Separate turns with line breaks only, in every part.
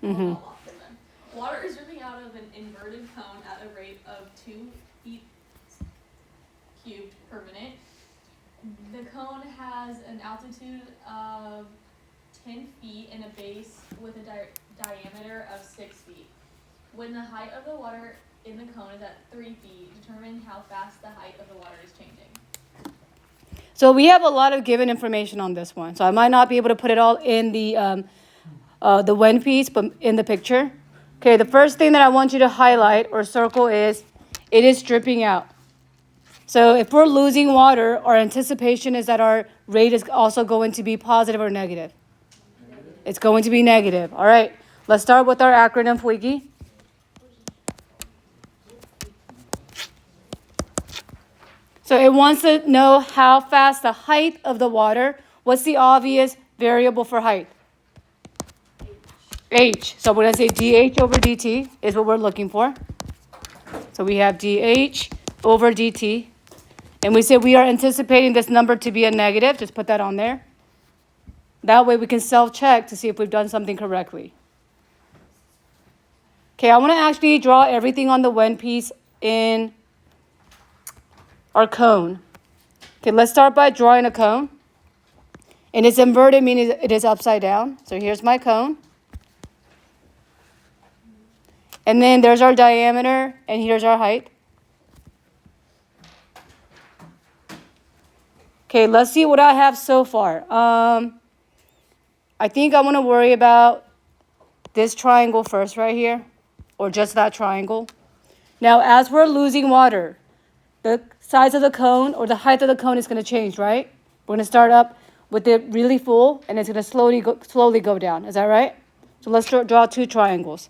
Mm-hmm.
Water is dripping out of an inverted cone at a rate of 2 feet cubed per minute. The cone has an altitude of 10 feet and a base with a diameter of 6 feet. When the height of the water in the cone is at 3 feet, determine how fast the height of the water is changing.
So we have a lot of given information on this one. So I might not be able to put it all in the when piece, but in the picture. Okay, the first thing that I want you to highlight or circle is it is dripping out. So if we're losing water, our anticipation is that our rate is also going to be positive or negative. It's going to be negative. All right, let's start with our acronym, Fuigi. So it wants to know how fast the height of the water. What's the obvious variable for height? H. So we're going to say dH over dt is what we're looking for. So we have dH over dt. And we say we are anticipating this number to be a negative. Just put that on there. That way we can self-check to see if we've done something correctly. Okay, I want to actually draw everything on the when piece in our cone. Okay, let's start by drawing a cone. And it's inverted, meaning it is upside down. So here's my cone. And then there's our diameter, and here's our height. Okay, let's see what I have so far. I think I want to worry about this triangle first right here, or just that triangle. Now, as we're losing water, the size of the cone or the height of the cone is going to change, right? We're going to start up with it really full, and it's going to slowly go down. Is that right? So let's draw two triangles.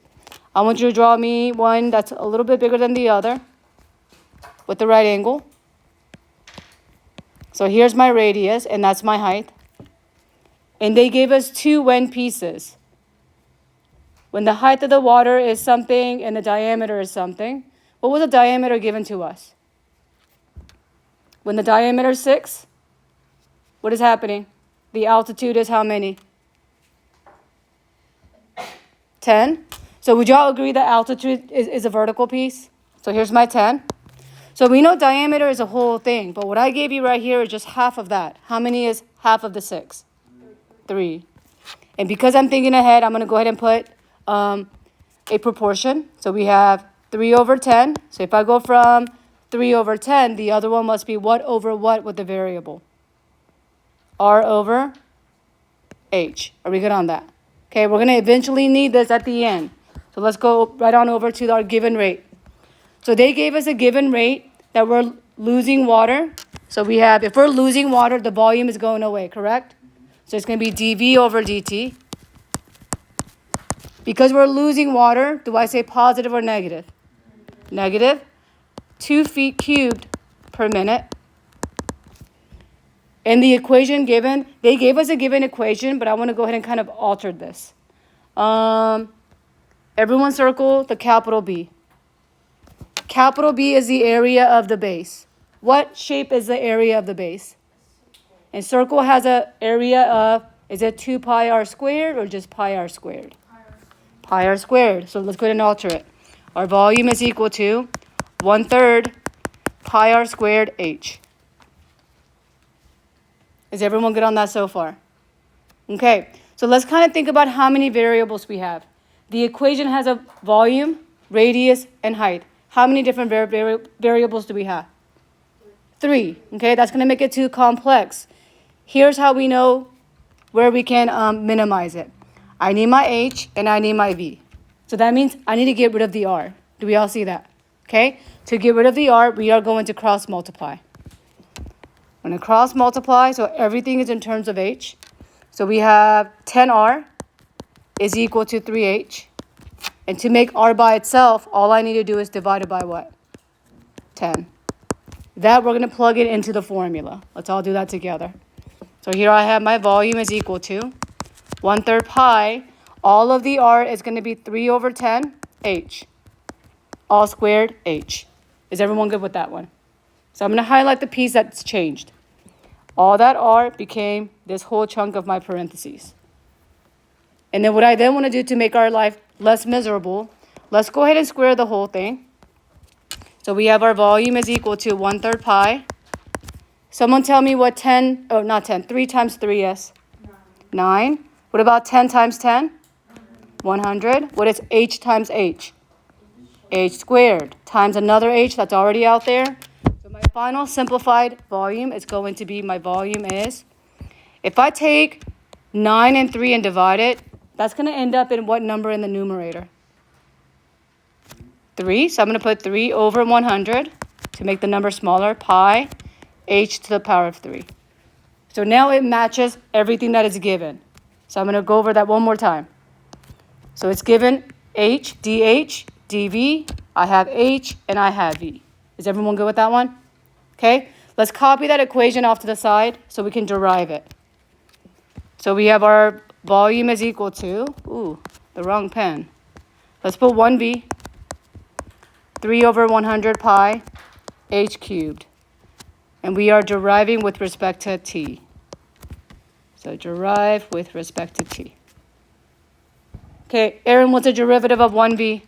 I want you to draw me one that's a little bit bigger than the other with the right angle. So here's my radius, and that's my height. And they gave us two when pieces. When the height of the water is something and the diameter is something, what was the diameter given to us? When the diameter is 6, what is happening? The altitude is how many? 10. So would y'all agree that altitude is a vertical piece? So here's my 10. So we know diameter is a whole thing, but what I gave you right here is just half of that. How many is half of the 6? 3. And because I'm thinking ahead, I'm going to go ahead and put a proportion. So we have 3 over 10. So if I go from 3 over 10, the other one must be what over what with the variable? R over H. Are we good on that? Okay, we're going to eventually need this at the end. So let's go right on over to our given rate. So they gave us a given rate that we're losing water. So we have, if we're losing water, the volume is going away, correct? So it's going to be dV over dt. Because we're losing water, do I say positive or negative? Negative. 2 feet cubed per minute. And the equation given, they gave us a given equation, but I want to go ahead and kind of alter this. Everyone circle the capital B. Capital B is the area of the base. What shape is the area of the base? And circle has an area of, is it 2 pi r squared or just pi r squared? Pi r squared. So let's go ahead and alter it. Our volume is equal to 1/3 pi r squared h. Is everyone good on that so far? Okay, so let's kind of think about how many variables we have. The equation has a volume, radius, and height. How many different variables do we have? 3. Okay, that's going to make it too complex. Here's how we know where we can minimize it. I need my H and I need my V. So that means I need to get rid of the R. Do we all see that? Okay, to get rid of the R, we are going to cross multiply. I'm going to cross multiply, so everything is in terms of H. So we have 10R is equal to 3H. And to make R by itself, all I need to do is divide it by what? 10. That we're going to plug it into the formula. Let's all do that together. So here I have my volume is equal to 1/3 pi. All of the R is going to be 3 over 10 H. All squared H. Is everyone good with that one? So I'm going to highlight the piece that's changed. All that R became this whole chunk of my parentheses. And then what I then want to do to make our life less miserable. Let's go ahead and square the whole thing. So we have our volume is equal to 1/3 pi. Someone tell me what 10, oh, not 10, 3 times 3 is? 9. What about 10 times 10? 100. What is h times h? H squared times another h that's already out there. So my final simplified volume is going to be, my volume is, if I take 9 and 3 and divide it, that's going to end up in what number in the numerator? 3. So I'm going to put 3 over 100 to make the number smaller, pi h to the power of 3. So now it matches everything that is given. So I'm going to go over that one more time. So it's given h, dh, dv. I have h and I have v. Is everyone good with that one? Okay. Let's copy that equation off to the side so we can derive it. So we have our volume is equal to, the wrong pen. Let's put 1v, 3 over 100 pi h cubed. And we are deriving with respect to t. So derive with respect to t. Okay, Aaron, what's a derivative of 1v?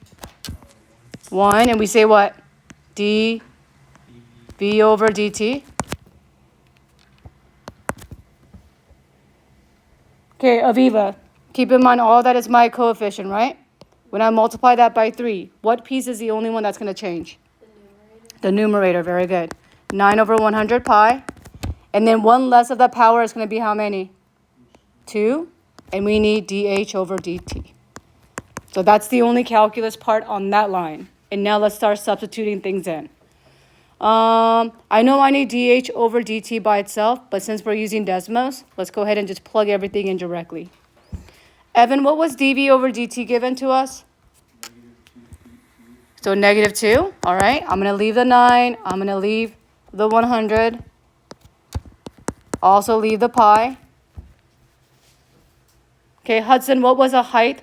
1, and we say what? dv over dt. Okay, Aviva, keep in mind all that is my coefficient, right? When I multiply that by 3, what piece is the only one that's going to change? The numerator, very good. 9 over 100 pi. And then 1 less of the power is going to be how many? 2. And we need dh over dt. So that's the only calculus part on that line. And now let's start substituting things in. I know I need dh over dt by itself, but since we're using Desmos, let's go ahead and just plug everything in directly. Evan, what was dv over dt given to us? So -2. All right, I'm going to leave the 9. I'm going to leave the 100. Also leave the pi. Okay, Hudson, what was a height?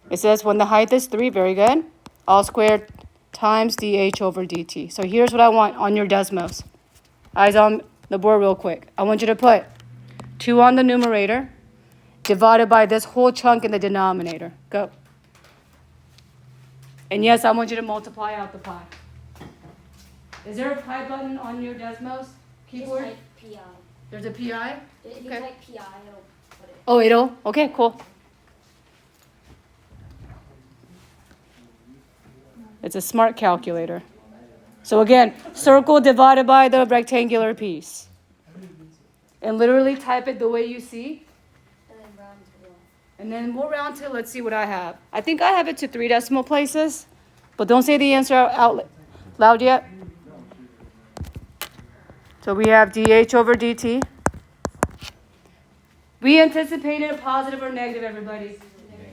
It says when the height is 3, very good. All squared times dh over dt. So here's what I want on your Desmos. Eyes on the board real quick. I want you to put 2 on the numerator divided by this whole chunk in the denominator. Go. And yes, I want you to multiply out the pi. Is there a pi button on your Desmos keyboard?
Just type PI.
There's a pi?
If you
Okay.
type PI, it'll put it.
Oh, it'll? Okay, cool. It's a smart calculator. So again, circle divided by the rectangular piece. And literally type it the way you see.
And then round to the
And then we'll round to, let's see what I have. I think I have it to 3 decimal places. But don't say the answer out loud yet. So we have dh over dt. We anticipated a positive or negative, everybody?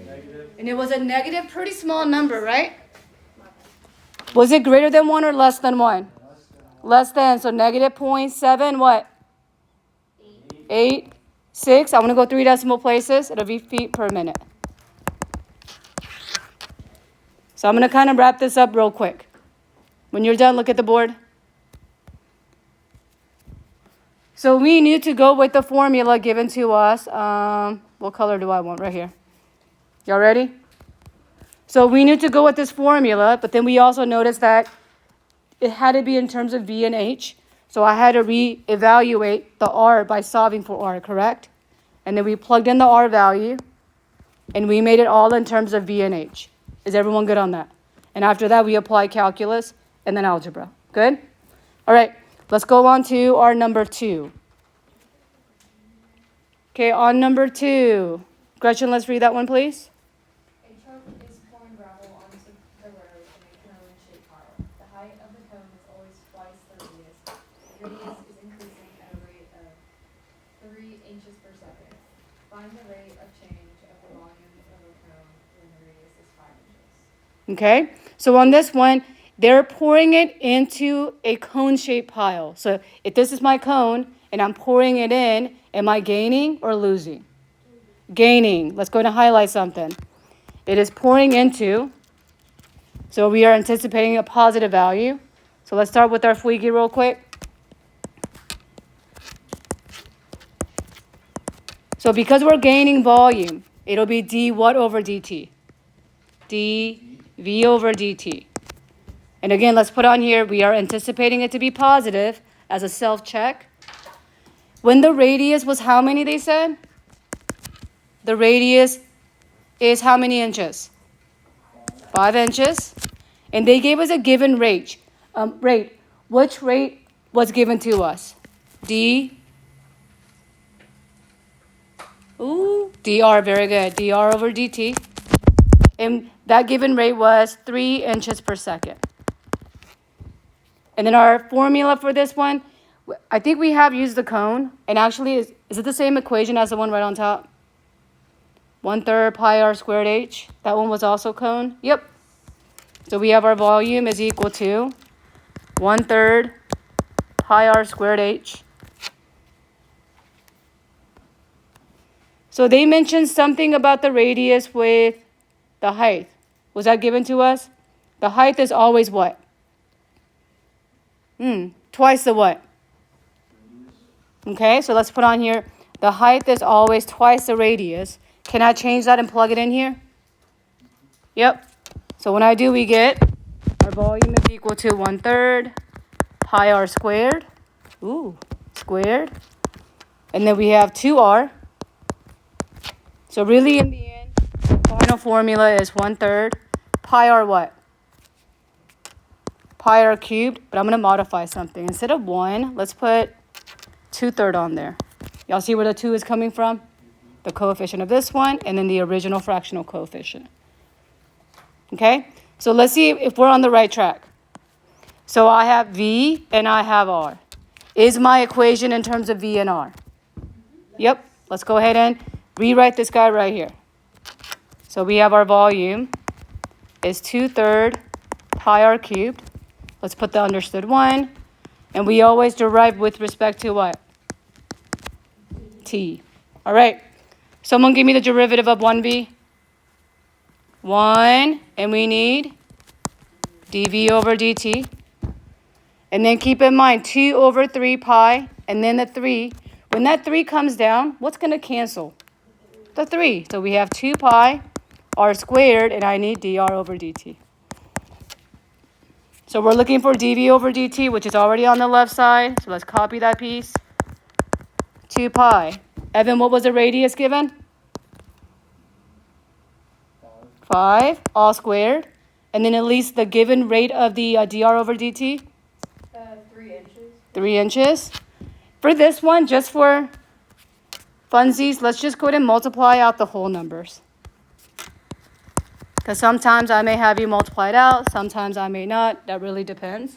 Negative. And it was a negative, pretty small number, right? Was it greater than 1 or less than 1? Less than. So negative 0.7, what? 8, 6. I'm going to go 3 decimal places. It'll be feet per minute. So I'm going to kind of wrap this up real quick. When you're done, look at the board. So we need to go with the formula given to us. What color do I want? Right here. Y'all ready? So we need to go with this formula, but then we also noticed that it had to be in terms of V and H. So I had to reevaluate the R by solving for R, correct? And then we plugged in the R value, and we made it all in terms of V and H. Is everyone good on that? And after that, we apply calculus and then algebra. Good? All right, let's go on to our number 2. Okay, on number 2. Gretchen, let's read that one, please.
A truck is pouring gravel onto the road in a cone-shaped pile. The height of the cone is always twice the radius. The radius is increasing at a rate of 3 inches per second. Find the rate of change of the volume of a cone when the radius is 5 inches.
Okay, so on this one, they're pouring it into a cone-shaped pile. So if this is my cone and I'm pouring it in, am I gaining or losing? Gaining. Let's go and highlight something. It is pouring into, so we are anticipating a positive value. So let's start with our Fuigi real quick. So because we're gaining volume, It'll be d what over dt? dv over dt. And again, let's put on here, we are anticipating it to be positive as a self-check. When the radius was how many, they said? The radius is how many inches? 5 inches. And they gave us a given rate. Which rate was given to us? dr, very good. dr over dt. And that given rate was 3 inches per second. And then our formula for this one, I think we have used the cone. And actually, is it the same equation as the one right on top? 1/3 pi r squared h. That one was also cone. Yep. So we have our volume is equal to 1/3 pi r squared h. So they mentioned something about the radius with the height. Was that given to us? The height is always what? Twice the what? Okay, so let's put on here, the height is always twice the radius. Can I change that and plug it in here? Yep. So when I do, we get our volume is equal to 1/3 pi r squared. Squared. And then we have 2r. So really in the end, the final formula is 1/3 pi r what? Pi r cubed, but I'm going to modify something. Instead of 1, let's put 2/3 on there. Y'all see where the 2 is coming from? The coefficient of this one, and then the original fractional coefficient. Okay? So let's see if we're on the right track. So I have V and I have R. Is my equation in terms of V and R? Yep. Let's go ahead and rewrite this guy right here. So we have our volume is 2/3 pi r cubed. Let's put the understood 1. And we always derive with respect to what? T. All right. Someone give me the derivative of 1v. 1. And we need dv over dt. And then keep in mind 2 over 3 pi. And then the 3. When that 3 comes down, what's going to cancel? The 3. So we have 2 pi r squared. And I need dr over dt. So we're looking for dv over dt, which is already on the left side. So let's copy that piece. 2 pi. Evan, what was the radius given? 5, all squared. And then at least the given rate of the dr over dt?
3 inches.
3 inches. For this one, just for funsies, let's just go ahead and multiply out the whole numbers. Because sometimes I may have you multiply it out, sometimes I may not. That really depends.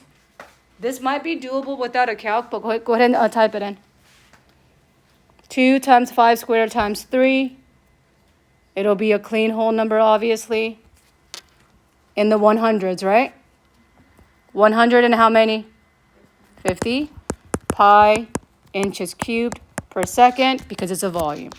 This might be doable without a calc, but go ahead and type it in. 2 times 5 squared times 3. It'll be a clean whole number, obviously. In the 100s, right? 100 and how many? 50 pi inches cubed per second, because it's a volume.